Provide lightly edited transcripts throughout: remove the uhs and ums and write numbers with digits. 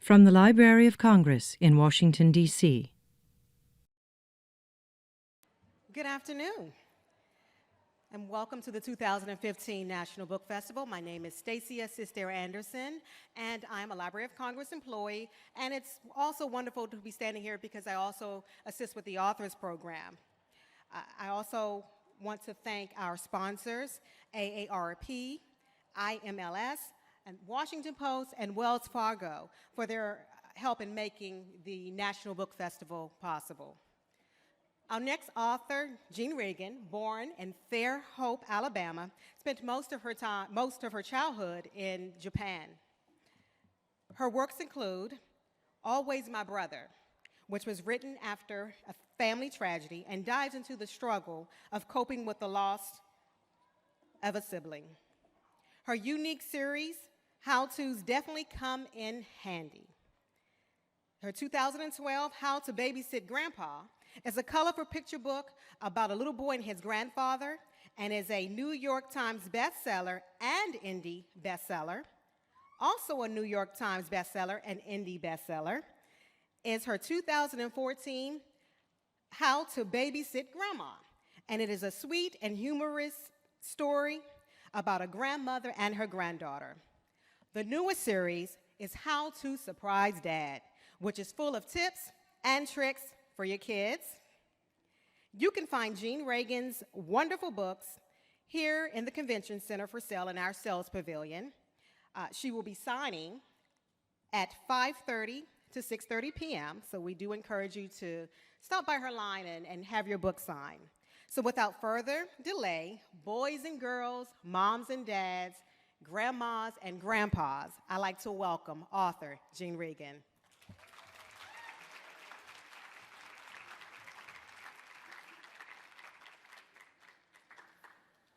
From the Library of Congress in Washington, D.C. Good afternoon, and welcome to the 2015 National Book Festival. My name is Stacia Sister Anderson, and I'm a Library of Congress employee, and it's also wonderful to be standing here because I also assist with the Authors Program. I also want to thank our sponsors, AARP, IMLS, and Washington Post, and Wells Fargo for their help in making the National Book Festival possible. Our next author, Jean Reagan, born in Fairhope, Alabama, spent most of her childhood in Japan. Her works include Always My Brother, which was written after a family tragedy and dives into the struggle of coping with the loss of a sibling. Her unique series, How-Tos, definitely come in handy. Her 2012 How to Babysit Grandpa is a colorful picture book about a little boy and his grandfather, and is a New York Times bestseller and indie bestseller. Also a New York Times bestseller and indie bestseller is her 2014 How to Babysit Grandma, and it is a sweet and humorous story about a grandmother and her granddaughter. The newest series is How to Surprise Dad, which is full of tips and tricks for your kids. You can find Jean Reagan's wonderful books here in the Convention Center for sale in our sales pavilion. She will be signing at 5:30 to 6:30 p.m., so we do encourage you to stop by her line and have your book signed. So without further delay, boys and girls, moms and dads, grandmas and grandpas, I'd like to welcome author Jean Reagan.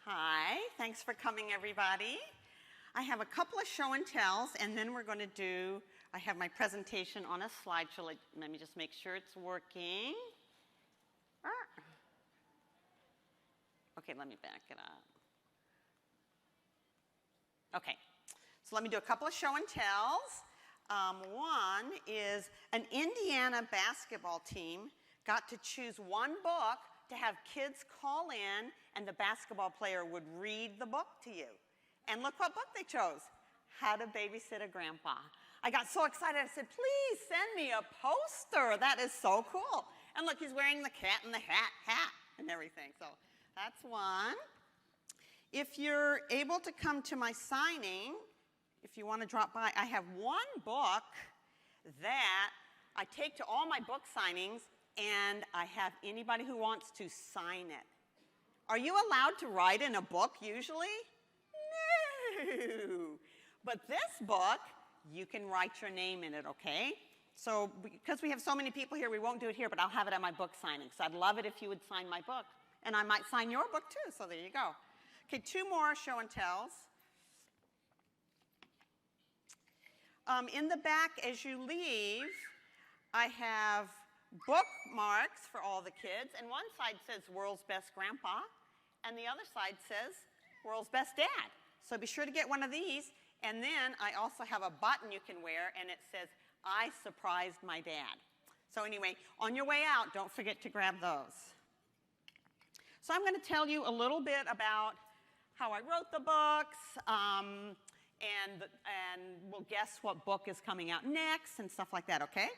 Hi, thanks for coming, everybody. I have a couple of show and tells, and then we're going to do, I have my presentation on a slide, so let me just make sure it's working. Okay, let me back it up. Okay, so let me do a couple of show and tells. One is an Indiana basketball team got to choose one book to have kids call in, and the basketball player would read the book to you. And look what book they chose, How to Babysit a Grandpa. I got so excited, I said, please send me a poster. That is so cool. And look, he's wearing the cat in the hat and everything. So that's one. If you're able to come to my signing, if you want to drop by, I have one book that I take to all my book signings, and I have anybody who wants to sign it. Are you allowed to write in a book usually? No. But this book, you can write your name in it, okay? So because we have so many people here, we won't do it here, but I'll have it at my book signing. So I'd love it if you would sign my book. And I might sign your book too, so there you go. Okay, two more show and tells. In the back as you leave, I have bookmarks for all the kids, and one side says World's Best Grandpa, and the other side says World's Best Dad. So be sure to get one of these, and then I also have a button you can wear, and it says, I surprised my dad. So anyway, on your way out, don't forget to grab those. So I'm going to tell you a little bit about how I wrote the books, and we'll guess what book is coming out next and stuff like that, okay?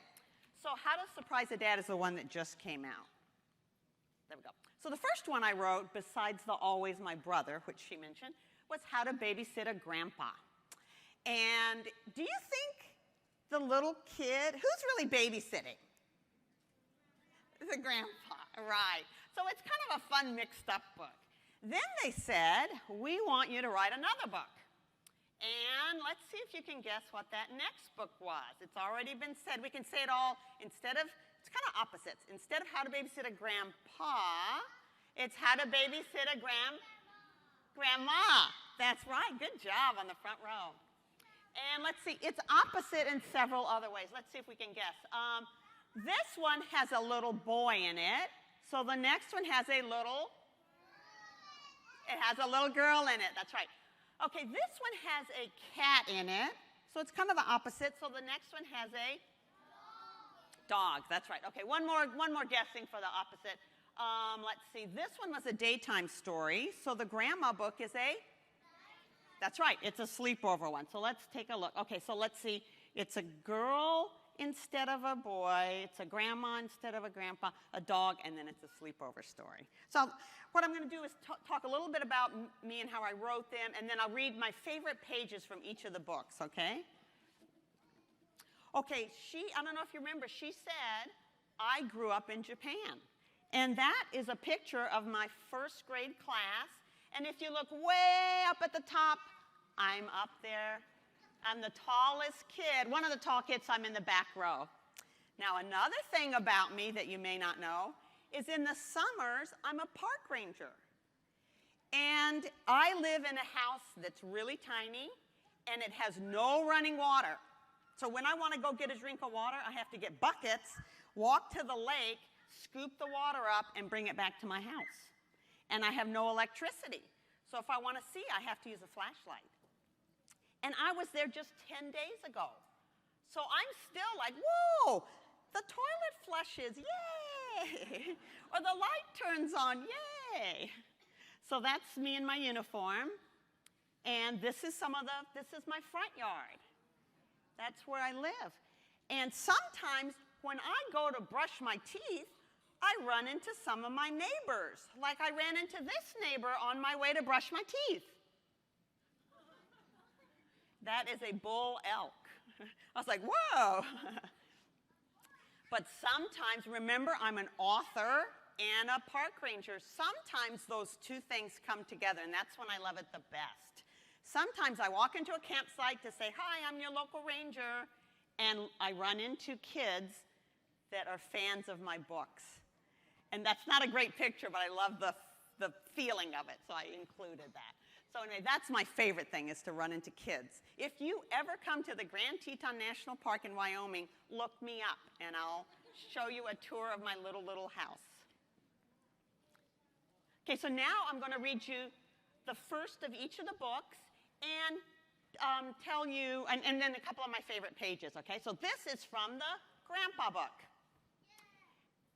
So How to Surprise a Dad is the one that just came out. There we go. So the first one I wrote, besides the Always My Brother, which she mentioned, was How to Babysit a Grandpa. And do you think the little kid, who's really babysitting? The grandpa, right. So it's kind of a fun mixed up book. Then they said, we want you to write another book. And let's see if you can guess what that next book was. It's already been said. We can say it all instead of, it's kind of opposites. Instead of How to Babysit a Grandpa, it's How to Babysit a Grandma. That's right. Good job on the front row. And let's see, it's opposite in several other ways. Let's see if we can guess. This one has a little boy in it. So the next one has a little, it has a little girl in it. That's right. Okay, this one has a cat in it. So it's kind of the opposite. So the next one has a dog. That's right. Okay, one more guessing for the opposite. Let's see. This one was a daytime story. So the grandma book is a? That's right. It's a sleepover one. So let's take a look. Okay, so let's see. It's a girl instead of a boy. It's a grandma instead of a grandpa, a dog, and then it's a sleepover story. So what I'm going to do is talk a little bit about me and how I wrote them, and then I'll read my favorite pages from each of the books, okay? Okay, I don't know if you remember, she said, I grew up in Japan. And that is a picture of my first grade class. And if you look way up at the top, I'm up there. I'm the tallest kid. One of the tall kids, I'm in the back row. Now, another thing about me that you may not know is in the summers, I'm a park ranger. And I live in a house that's really tiny, and it has no running water. So when I want to go get a drink of water, I have to get buckets, walk to the lake, scoop the water up, and bring it back to my house. And I have no electricity. So if I want to see, I have to use a flashlight. And I was there just 10 days ago. So I'm still like, whoa, the toilet flushes, yay! Or the light turns on, yay! So that's me in my uniform. And this is my front yard. That's where I live. And sometimes when I go to brush my teeth, I run into some of my neighbors. Like I ran into this neighbor on my way to brush my teeth. That is a bull elk. I was like, whoa. But sometimes, remember, I'm an author and a park ranger. Sometimes those two things come together, and that's when I love it the best. Sometimes I walk into a campsite to say, hi, I'm your local ranger, and I run into kids that are fans of my books. And that's not a great picture, but I love the feeling of it, so I included that. So anyway, that's my favorite thing, is to run into kids. If you ever come to the Grand Teton National Park in Wyoming, look me up, and I'll show you a tour of my little house. Okay, so now I'm going to read you the first of each of the books and tell you, and then a couple of my favorite pages, okay? So this is from the Grandpa book.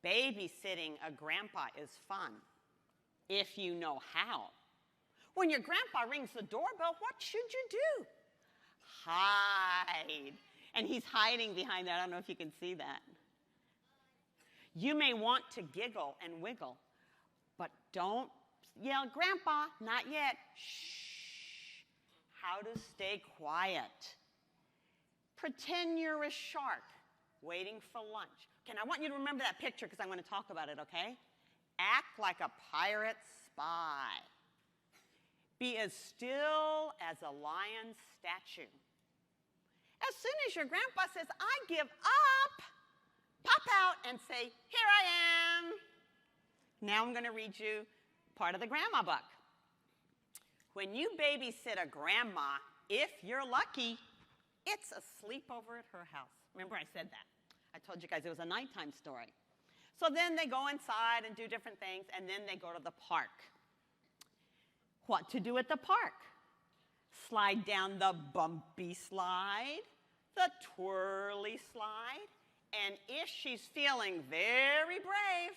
Babysitting a grandpa is fun if you know how. When your grandpa rings the doorbell, what should you do? Hide. And he's hiding behind that. I don't know if you can see that. You may want to giggle and wiggle, but don't yell, Grandpa, not yet. Shh. How to stay quiet. Pretend you're a shark waiting for lunch. Okay, and I want you to remember that picture because I'm going to talk about it, okay? Act like a pirate spy. Be as still as a lion's statue. As soon as your grandpa says, I give up, pop out and say, here I am. Now I'm going to read you part of the grandma book. When you babysit a grandma, if you're lucky, it's a sleepover at her house. Remember I said that. I told you guys it was a nighttime story. So then they go inside and do different things, and then they go to the park. What to do at the park? Slide down the bumpy slide, the twirly slide, and if she's feeling very brave,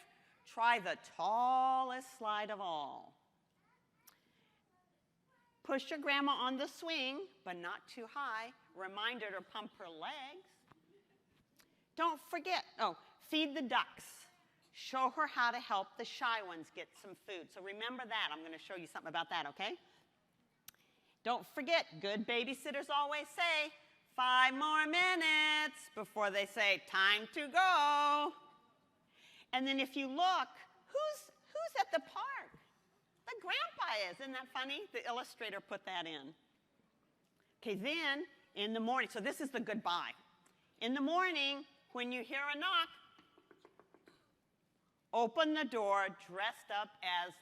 try the tallest slide of all. Push your grandma on the swing, but not too high. Remind her to pump her legs. Don't forget, feed the ducks. Show her how to help the shy ones get some food. So remember that. I'm going to show you something about that, okay? Don't forget, good babysitters always say, 5 more minutes before they say, time to go. And then if you look, who's at the park? The grandpa is. Isn't that funny? The illustrator put that in. Okay, then in the morning, so this is the goodbye. In the morning, when you hear a knock, open the door dressed up as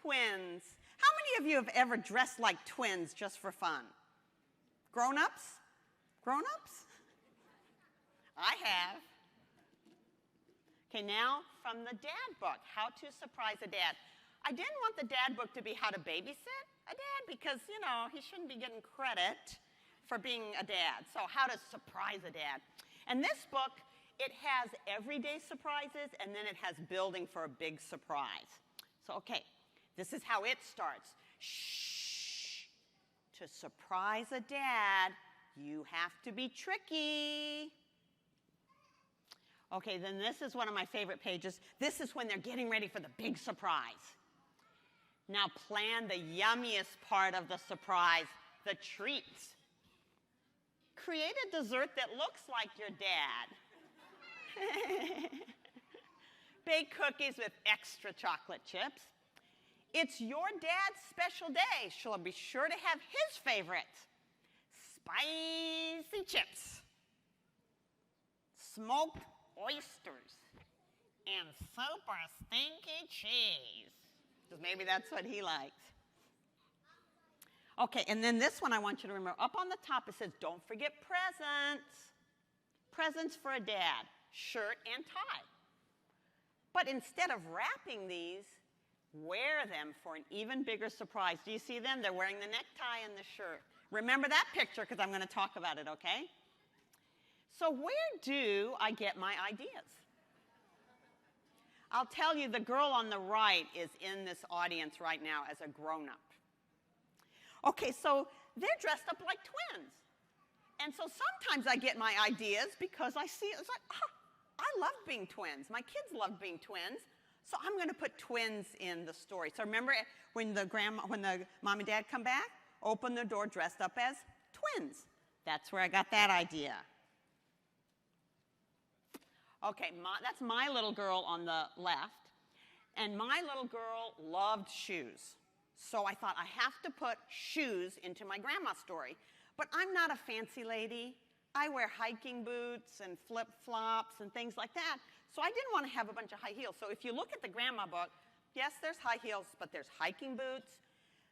twins. How many of you have ever dressed like twins just for fun? Grown-ups? Grown-ups? I have. Okay, now from the dad book, How to Surprise a Dad. I didn't want the dad book to be how to babysit a dad because, you know, he shouldn't be getting credit for being a dad. So how to surprise a dad. And this book, it has everyday surprises, and then it has building for a big surprise. So, okay, this is how it starts. Shh. To surprise a dad, you have to be tricky. Okay, then this is one of my favorite pages. This is when they're getting ready for the big surprise. Now plan the yummiest part of the surprise, the treats. Create a dessert that looks like your dad. Bake cookies with extra chocolate chips. It's your dad's special day. She'll be sure to have his favorites. Spicy chips, smoked oysters, and super stinky cheese. Because maybe that's what he likes. Okay, and then this one I want you to remember. Up on the top it says, don't forget presents. Presents for a dad, shirt and tie. But instead of wrapping these, wear them for an even bigger surprise. Do you see them? They're wearing the necktie and the shirt. Remember that picture because I'm going to talk about it, okay? So where do I get my ideas? I'll tell you, the girl on the right is in this audience right now as a grown-up. Okay, so they're dressed up like twins. And so sometimes I get my ideas because I see, it's like, oh, I love being twins. My kids love being twins. So I'm going to put twins in the story. So remember when the mom and dad come back, open the door dressed up as twins. That's where I got that idea. Okay, that's my little girl on the left. And my little girl loved shoes. So I thought I have to put shoes into my grandma story. But I'm not a fancy lady. I wear hiking boots and flip-flops and things like that. So I didn't want to have a bunch of high heels. So if you look at the grandma book, yes, there's high heels, but there's hiking boots,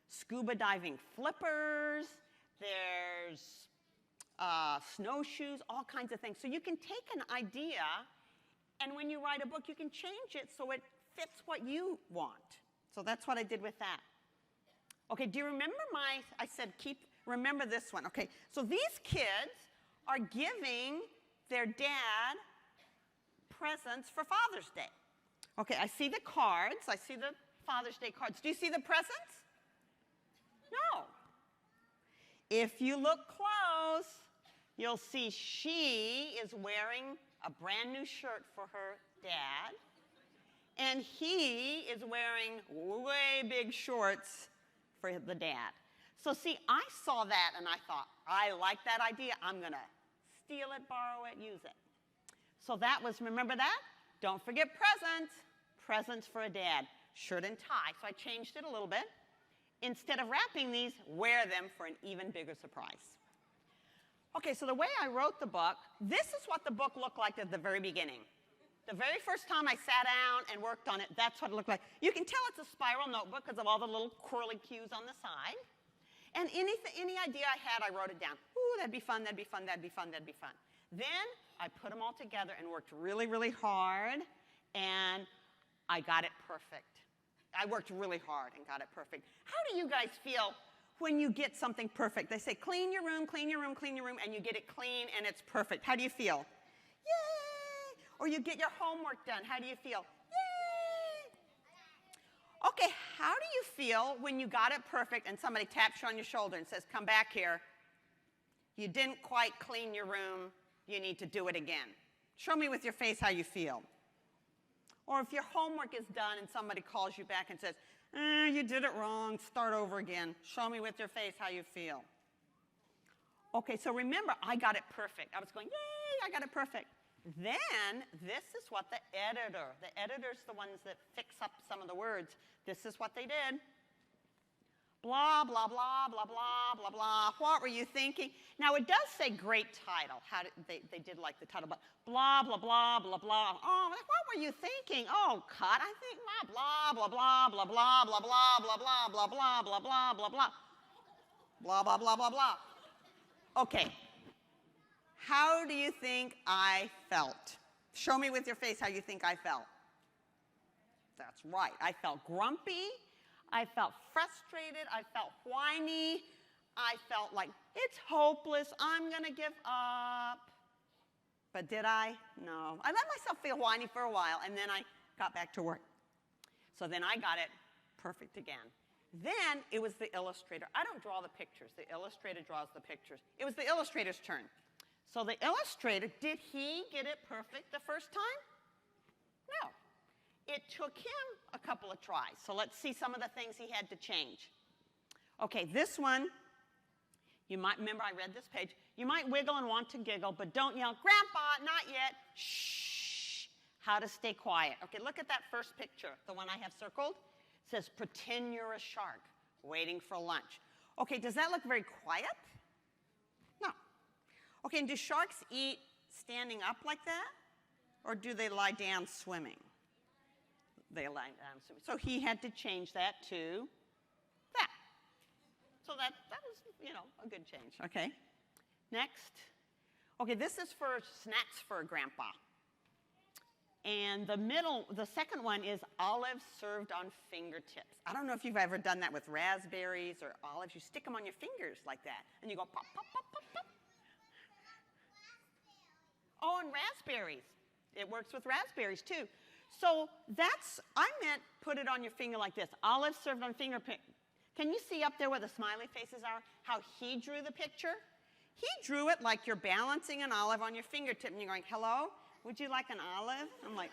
scuba diving flippers, there's snowshoes, all kinds of things. So you can take an idea, and when you write a book, you can change it so it fits what you want. So that's what I did with that. Okay, do you remember I said remember this one. Okay, so these kids are giving their dad presents for Father's Day. Okay, I see the cards. I see the Father's Day cards. Do you see the presents? No. If you look close, you'll see she is wearing a brand new shirt for her dad, and he is wearing way big shorts for the dad. So see, I saw that and I thought, I like that idea. I'm going to steal it, borrow it, use it. So that was, remember that? Don't forget presents. Presents for a dad. Shirt and tie. So I changed it a little bit. Instead of wrapping these, wear them for an even bigger surprise. Okay, so the way I wrote the book, this is what the book looked like at the very beginning. The very first time I sat down and worked on it, that's what it looked like. You can tell it's a spiral notebook because of all the little curly cues on the side. And any idea I had, I wrote it down. Ooh, that'd be fun, that'd be fun, that'd be fun, that'd be fun. Then I put them all together and worked really, really hard, and I got it perfect. I worked really hard and got it perfect. How do you guys feel when you get something perfect? They say, clean your room, clean your room, clean your room, and you get it clean and it's perfect. How do you feel? Yay! Or you get your homework done. How do you feel? Yay! Okay, how do you feel when you got it perfect and somebody taps you on your shoulder and says, come back here. You didn't quite clean your room. You need to do it again. Show me with your face how you feel. Or if your homework is done and somebody calls you back and says, you did it wrong, start over again. Show me with your face how you feel. Okay, so remember, I got it perfect. I was going, yay, I got it perfect. Then, this is what the editor's the ones that fix up some of the words. This is what they did. Blah, blah, blah, blah, blah, blah, blah. What were you thinking? Now, it does say great title. They did like the title, but blah, blah, blah, blah, blah. Oh, what were you thinking? Oh, cut. I think blah, blah, blah, blah, blah, blah, blah, blah, blah, blah, blah, blah, blah, blah, blah. Blah, blah, blah, blah, blah. Okay. How do you think I felt? Show me with your face how you think I felt. That's right. I felt grumpy. I felt frustrated. I felt whiny. I felt like, it's hopeless, I'm going to give up. But did I? No. I let myself feel whiny for a while, and then I got back to work. So then I got it perfect again. Then it was the illustrator. I don't draw the pictures. The illustrator draws the pictures. It was the illustrator's turn. So the illustrator, did he get it perfect the first time? No. It took him a couple of tries. So let's see some of the things he had to change. Okay, this one, you might remember I read this page. You might wiggle and want to giggle, but don't yell, Grandpa, not yet. Shh. How to stay quiet. Okay, look at that first picture, the one I have circled. It says, pretend you're a shark waiting for lunch. Okay, does that look very quiet? No. Okay, and do sharks eat standing up like that? Or do they lie down swimming? They lie down swimming. So he had to change that to that. So that was, you know, a good change. Okay. Next. Okay, this is for snacks for Grandpa. And the second one is olives served on fingertips. I don't know if you've ever done that with raspberries or olives. You stick them on your fingers like that, and you go pop, pop, pop, pop, pop. Oh, and raspberries. It works with raspberries, too. So I meant put it on your finger like this. Olives served on fingertips. Can you see up there where the smiley faces are, how he drew the picture? He drew it like you're balancing an olive on your fingertip, and you're going, hello? Would you like an olive? I'm like,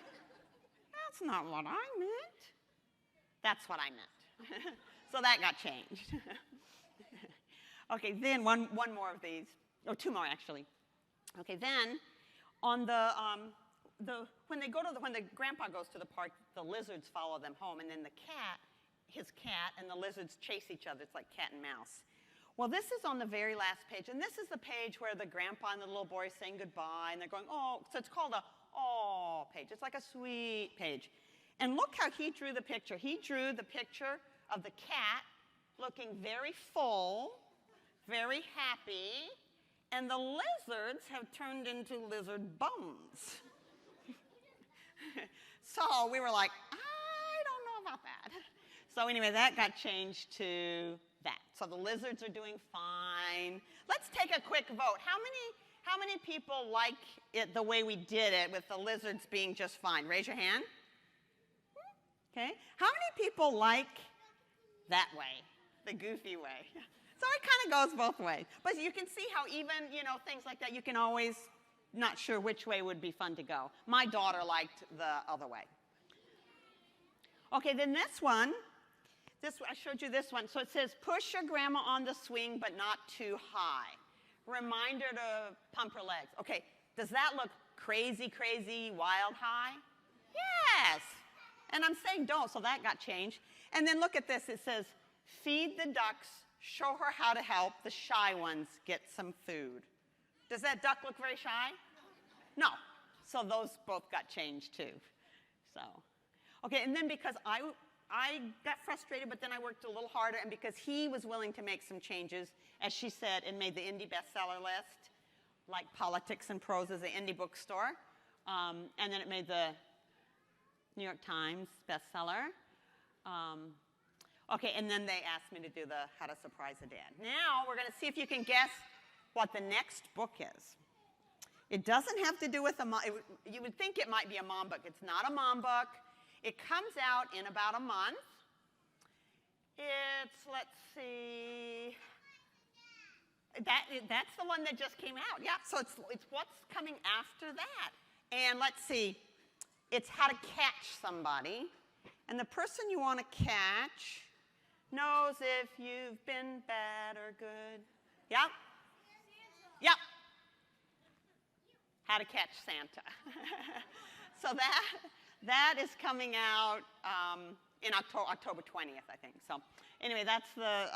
that's not what I meant. That's what I meant. So that got changed. Okay, then one more of these. Oh, two more, actually. Okay, then on when the grandpa goes to the park, the lizards follow them home, and then his cat, and the lizards chase each other. It's like cat and mouse. Well, this is on the very last page, and this is the page where the grandpa and the little boy are saying goodbye, and they're going, oh, so it's called a oh page. It's like a sweet page. And look how he drew the picture. He drew the picture of the cat looking very full, very happy, and the lizards have turned into lizard bones. So we were like, I don't know about that. So anyway, that got changed to that. So the lizards are doing fine. Let's take a quick vote. How many people like it the way we did it with the lizards being just fine? Raise your hand. Okay. How many people like that way, the goofy way? So it kind of goes both ways. But you can see how even, things like that, you can always not sure which way would be fun to go. My daughter liked the other way. Okay, then this one, I showed you this one. So it says, push your grandma on the swing, but not too high. Reminder to pump her legs. Okay, does that look crazy, crazy, wild high? Yes. And I'm saying don't, so that got changed. And then look at this. It says, feed the ducks, show her how to help the shy ones get some food. Does that duck look very shy? No. So those both got changed too. So, okay, and then because I got frustrated, but then I worked a little harder, and because he was willing to make some changes, as she said, it made the indie bestseller list, like Politics and Prose is an indie bookstore, and then it made the New York Times bestseller. Okay, and then they asked me to do the How to Surprise a Dad. Now we're going to see if you can guess what the next book is. It doesn't have to do with a mom. You would think it might be a mom book. It's not a mom book. It comes out in about a month. It's, let's see, that's the one that just came out. Yeah, so it's what's coming after that. And let's see, it's how to catch somebody. And the person you want to catch knows if you've been bad or good. Yeah? Yep. How to Catch Santa. So that is coming out in October 20th, I think. So anyway, that's the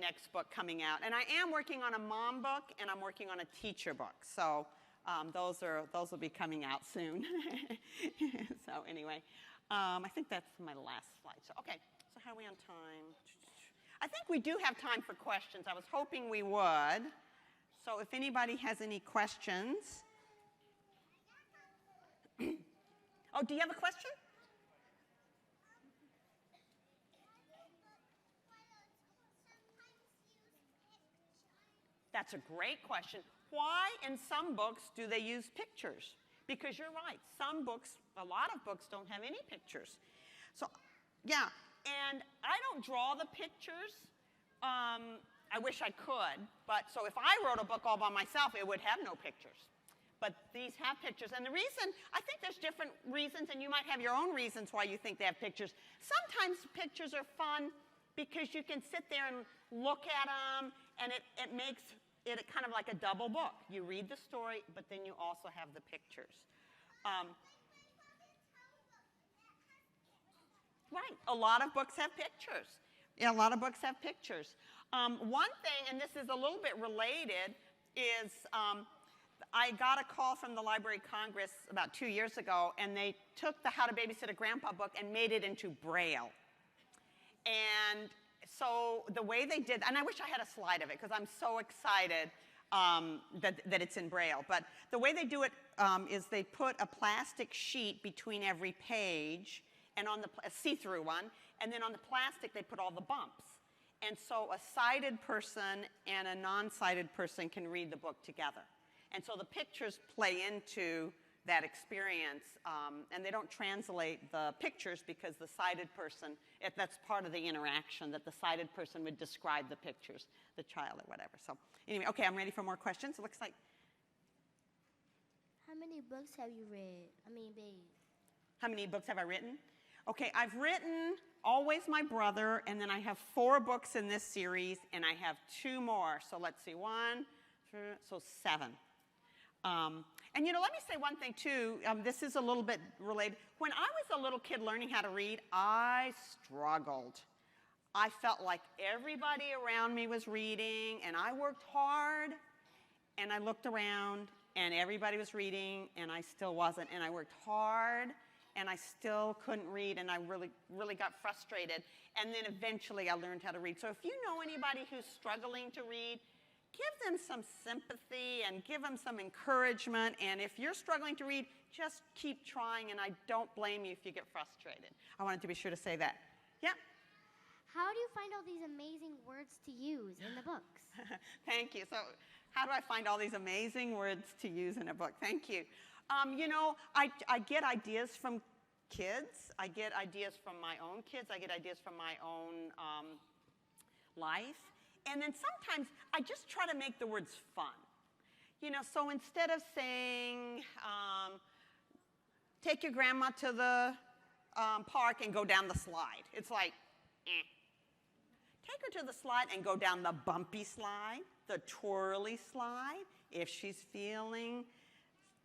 next book coming out. And I am working on a mom book, and I'm working on a teacher book. So those will be coming out soon. So anyway, I think that's my last slide. So okay, so how are we on time? I think we do have time for questions. I was hoping we would. So if anybody has any questions. Oh, do you have a question? That's a great question. Why in some books do they use pictures? Because you're right, some books, a lot of books don't have any pictures. So, yeah, and I don't draw the pictures. I wish I could, but so if I wrote a book all by myself, it would have no pictures. But these have pictures, and the reason, I think there's different reasons, and you might have your own reasons why you think they have pictures. Sometimes pictures are fun because you can sit there and look at them, and it makes it kind of like a double book. You read the story, but then you also have the pictures. Right, a lot of books have pictures. Yeah, a lot of books have pictures. One thing, and this is a little bit related, is I got a call from the Library of Congress about 2 years ago, and they took the How to Babysit a Grandpa book and made it into Braille. And so the way they did, and I wish I had a slide of it because I'm so excited that it's in Braille. But the way they do it is they put a plastic sheet between every page, and on a see-through one, and then on the plastic they put all the bumps. And so a sighted person and a non-sighted person can read the book together. And so the pictures play into that experience, and they don't translate the pictures because the sighted person, that's part of the interaction, that the sighted person would describe the pictures, the child or whatever. So anyway, okay, I'm ready for more questions. It looks like. How many books have you read? Babe. How many books have I written? Okay, I've written Always My Brother, and then I have 4 books in this series, and I have 2 more. So let's see, 1, 2, so 7. And let me say one thing too. This is a little bit related. When I was a little kid learning how to read, I struggled. I felt like everybody around me was reading, and I worked hard, and I looked around, and everybody was reading, and I still wasn't. And I worked hard, and I still couldn't read, and I really, really got frustrated. And then eventually I learned how to read. So if you know anybody who's struggling to read, give them some sympathy and give them some encouragement. And if you're struggling to read, just keep trying, and I don't blame you if you get frustrated. I wanted to be sure to say that. Yeah? How do you find all these amazing words to use in the books? Thank you. So how do I find all these amazing words to use in a book? Thank you. I get ideas from kids. I get ideas from my own kids. I get ideas from my own life. And then sometimes I just try to make the words fun. So instead of saying, take your grandma to the park and go down the slide, it's like, Take her to the slide and go down the bumpy slide, the twirly slide. If she's feeling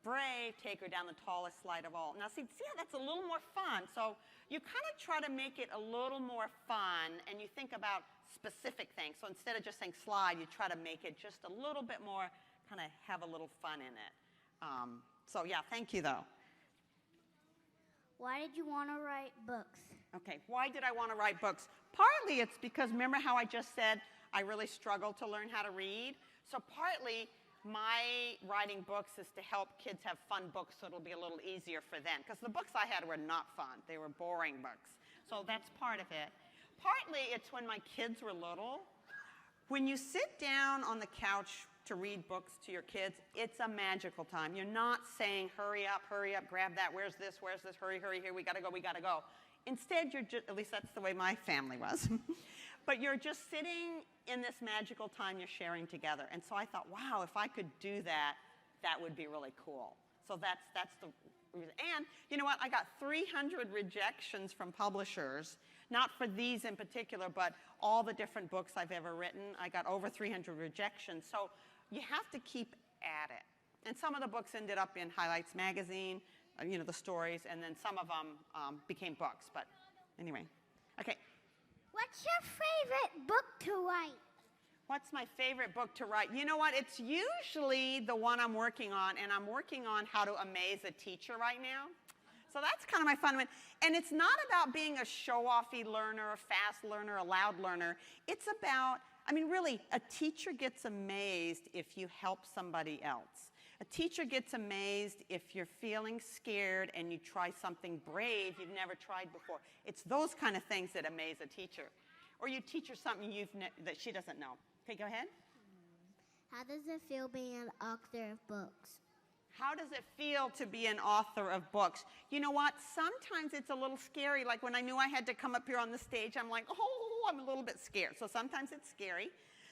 brave, take her down the tallest slide of all. Now see how that's a little more fun. So you kind of try to make it a little more fun, and you think about specific things. So instead of just saying slide, you try to make it just a little bit more, kind of have a little fun in it. So yeah, thank you though. Why did you want to write books? Okay, why did I want to write books? Partly it's because, remember how I just said I really struggled to learn how to read? So partly my writing books is to help kids have fun books so it'll be a little easier for them. Because the books I had were not fun. They were boring books. So that's part of it. Partly it's when my kids were little. When you sit down on the couch to read books to your kids, it's a magical time. You're not saying, hurry up, grab that, where's this, hurry, here, we gotta go. Instead, you're just, at least that's the way my family was, but you're just sitting in this magical time you're sharing together. And so I thought, wow, if I could do that, that would be really cool. So that's the reason. And you know what? I got 300 rejections from publishers, not for these in particular, but all the different books I've ever written. I got over 300 rejections. So you have to keep at it. And some of the books ended up in Highlights magazine, the stories, and then some of them became books. But anyway, okay. What's your favorite book to write? What's my favorite book to write? You know what? It's usually the one I'm working on, and I'm working on How to Amaze a Teacher right now. So that's kind of my fun one. And it's not about being a show-offy learner, a fast learner, a loud learner. It's about, really, a teacher gets amazed if you help somebody else. A teacher gets amazed if you're feeling scared and you try something brave you've never tried before. It's those kind of things that amaze a teacher. Or you teach her something that she doesn't know. Okay, go ahead. How does it feel being an author of books? How does it feel to be an author of books? You know what? Sometimes it's a little scary. Like when I knew I had to come up here on the stage, I'm like, oh, I'm a little bit scared. So sometimes it's scary.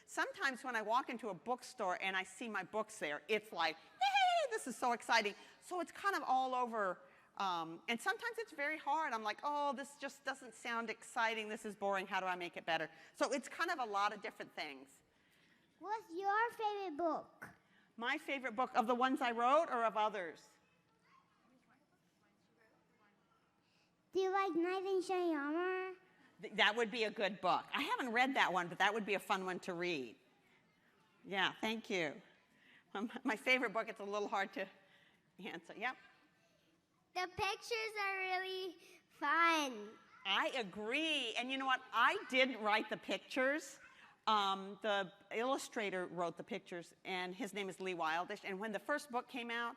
Sometimes when I walk into a bookstore and I see my books there, it's like, hey, this is so exciting. So it's kind of all over. And sometimes it's very hard. I'm like, oh, this just doesn't sound exciting. This is boring. How do I make it better? So it's kind of a lot of different things. What's your favorite book? My favorite book, of the ones I wrote or of others? Do you like Knight in Shining Armor? That would be a good book. I haven't read that one, but that would be a fun one to read. Yeah, thank you. My favorite book, it's a little hard to answer. Yep. The pictures are really fun. I agree. And you know what? I didn't write the pictures. The illustrator wrote the pictures, and his name is Lee Wildish. And when the first book came out,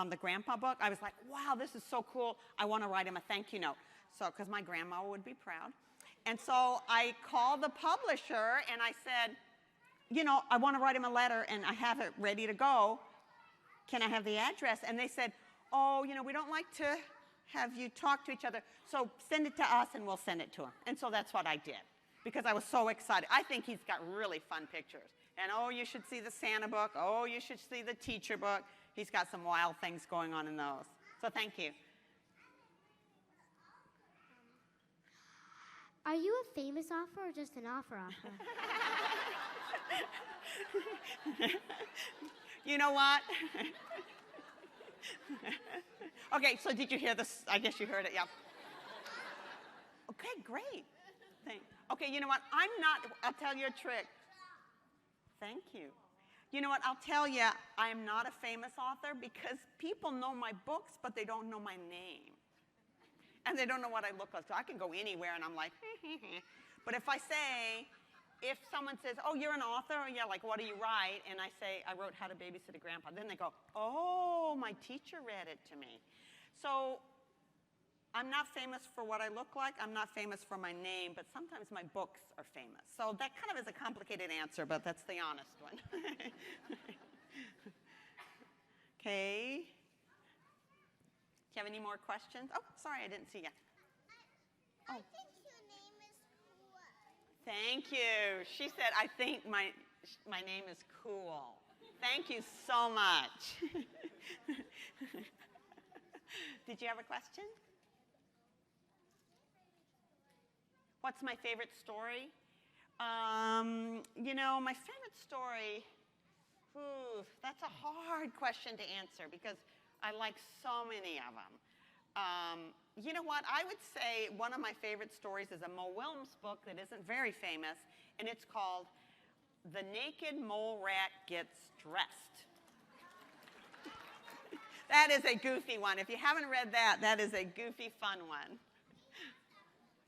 the grandpa book, I was like, wow, this is so cool. I want to write him a thank you note. So, because my grandma would be proud. And so I called the publisher and I said, you know, I want to write him a letter and I have it ready to go. Can I have the address? And they said, oh, you know, we don't like to have you talk to each other. So send it to us and we'll send it to him. And so that's what I did because I was so excited. I think he's got really fun pictures. And oh, you should see the Santa book. Oh, you should see the teacher book. He's got some wild things going on in those. So thank you. Are you a famous author or just an author? You know what? Okay, so did you hear this? I guess you heard it, yeah. Okay, great. Okay, you know what? I'll tell you a trick. Thank you. You know what? I'll tell you, I'm not a famous author because people know my books, but they don't know my name. And they don't know what I look like. So I can go anywhere and I'm like, but if if someone says, oh, you're an author, yeah, like, what do you write? And I say, I wrote How to Babysit a Grandpa. Then they go, oh, my teacher read it to me. So I'm not famous for what I look like. I'm not famous for my name, but sometimes my books are famous. So that kind of is a complicated answer, but that's the honest one. Okay. Do you have any more questions? Oh, sorry, I didn't see you. I think your name is cool. Thank you. She said, I think my name is cool. Thank you so much. Did you have a question? What's my favorite story? You know, my favorite story, that's a hard question to answer because I like so many of them. You know what? I would say one of my favorite stories is a Mo Willems book that isn't very famous, and it's called The Naked Mole Rat Gets Dressed. That is a goofy one. If you haven't read that, that is a goofy, fun one.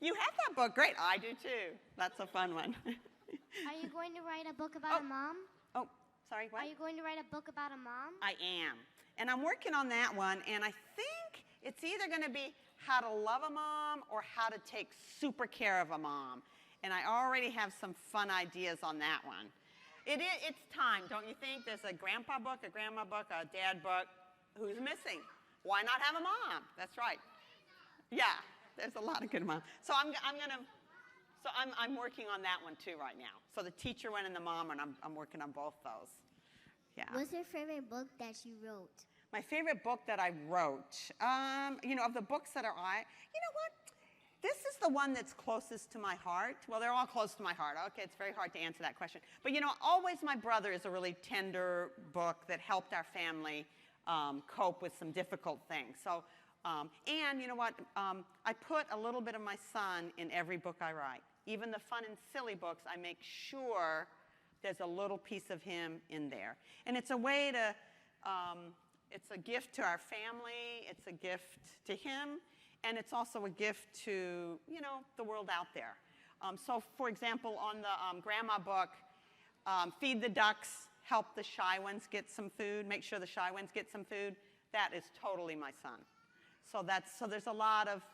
You have that book. Great. I do too. That's a fun one. Are you going to write a book about a mom? Oh, sorry, what? Are you going to write a book about a mom? I am. And I'm working on that one, and I think it's either going to be how to love a mom or how to take super care of a mom. And I already have some fun ideas on that one. It's time, don't you think? There's a grandpa book, a grandma book, a dad book. Who's missing? Why not have a mom? That's right. Yeah, there's a lot of good moms. So I'm working on that one too right now. So the teacher one and the mom, and I'm working on both those. Yeah. What's your favorite book that you wrote? My favorite book that I wrote, you know, of the books that you know what? This is the one that's closest to my heart. Well, they're all close to my heart. Okay, it's very hard to answer that question. But, you know, Always My Brother is a really tender book that helped our family cope with some difficult things. So, and you know what? I put a little bit of my son in every book I write. Even the fun and silly books, I make sure there's a little piece of him in there. And it's a way to, it's a gift to our family, it's a gift to him, and it's also a gift to, you know, the world out there. So, for example, on the grandma book, Feed the Ducks, Help the Shy Ones Get Some Food, Make Sure the Shy Ones Get Some Food, that is totally my son. So there's a lot of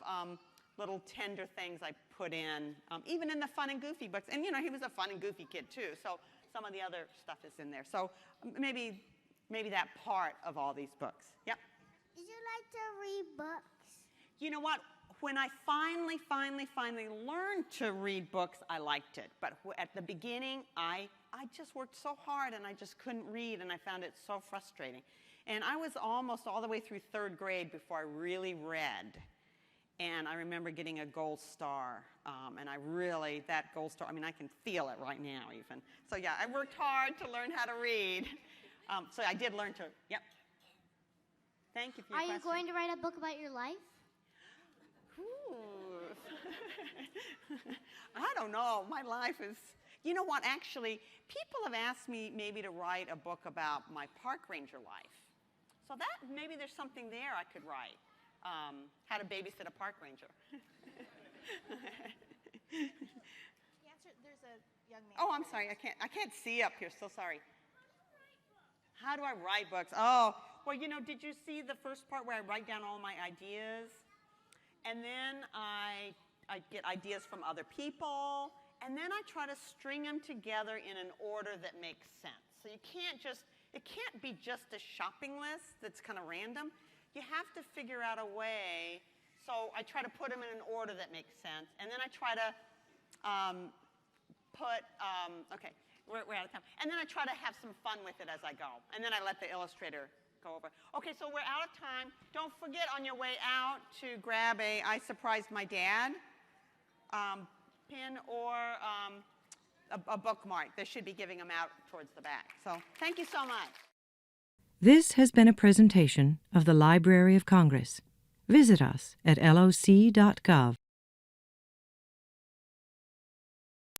little tender things I put in, even in the fun and goofy books. And, you know, he was a fun and goofy kid, too. So some of the other stuff is in there. So maybe that part of all these books. Yep. Did you like to read books? You know what? When I finally learned to read books, I liked it. But at the beginning, I just worked so hard and I just couldn't read, and I found it so frustrating. And I was almost all the way through 3rd grade before I really read. And I remember getting a gold star. And that gold star, I mean, I can feel it right now even. So yeah, I worked hard to learn how to read. So I did learn to, yep. Thank you for your question. Are you going to write a book about your life? Ooh. I don't know. My life is, you know what, actually, people have asked me maybe to write a book about my park ranger life. So that, maybe there's something there I could write. How to babysit a park ranger. There's a young man. Oh, I'm sorry. I can't see up here. So sorry. How do I write books? Oh, well, you know, did you see the first part where I write down all my ideas? And then I get ideas from other people, and then I try to string them together in an order that makes sense. So it can't be just a shopping list that's kind of random. You have to figure out a way. So I try to put them in an order that makes sense, and then I try to okay, we're out of time. And then I try to have some fun with it as I go, and then I let the illustrator go over. Okay, so we're out of time. Don't forget on your way out to grab a I Surprised My Dad pin or a bookmark. They should be giving them out towards the back. So thank you so much. This has been a presentation of the Library of Congress. Visit us at loc.gov.